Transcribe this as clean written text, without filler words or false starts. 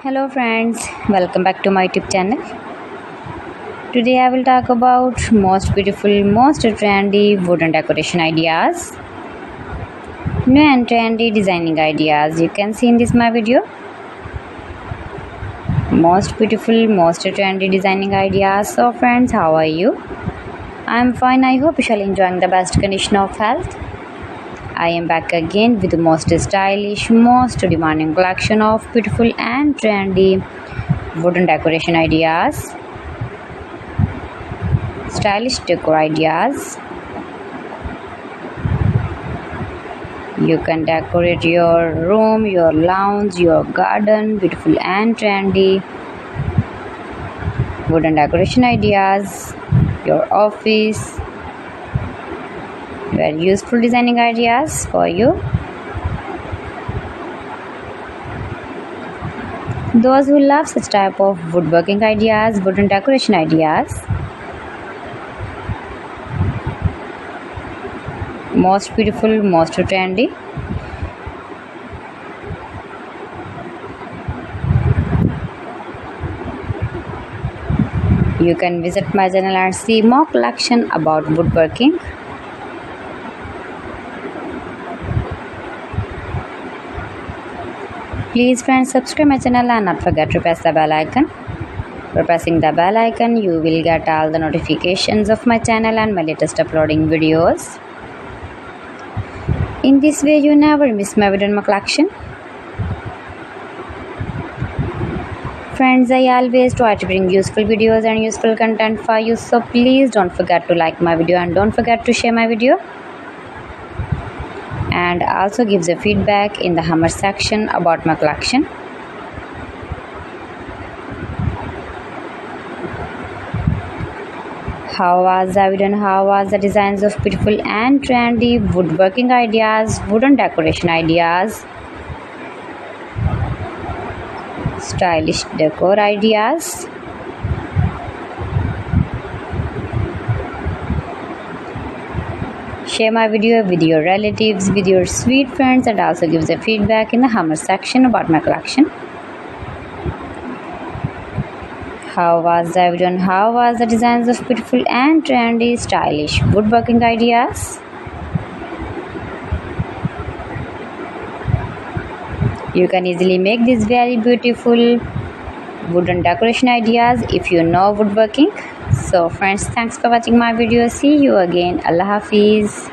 Hello friends, welcome back to my YouTube channel. Today I will talk about most beautiful, most trendy wooden decoration ideas. New and trendy designing ideas you can see in this my video. Most beautiful, most trendy designing ideas. So friends, how are you? I am fine. I hope you shall enjoying the best condition of health. I am back again with the most stylish, most demanding collection of beautiful and trendy wooden decoration ideas, stylish decor ideas. You can decorate your room, your lounge, your garden, beautiful and trendy wooden decoration ideas, your office. Very useful designing ideas for you. Those who love such type of woodworking ideas, wooden decoration ideas. Most beautiful, most trendy. You can visit my channel and see more collection about woodworking. Please friends, subscribe my channel and not forget to press the bell icon. By pressing the bell icon, you will get all the notifications of my channel and my latest uploading videos. In this way, you never miss my video in my collection. Friends, I always try to bring useful videos and useful content for you, so please don't forget to like my video and don't forget to share my video. And also gives a feedback in the comment section about my collection. How was the video and how was the designs of beautiful and trendy woodworking ideas, wooden decoration ideas, stylish decor ideas. Share my video with your relatives, with your sweet friends, and also gives a feedback in the comment section about my collection. How was the video and how was the designs of beautiful and trendy stylish woodworking ideas? You can easily make these very beautiful wooden decoration ideas if you know woodworking. So friends, thanks for watching my video. See you again. Allah Hafiz.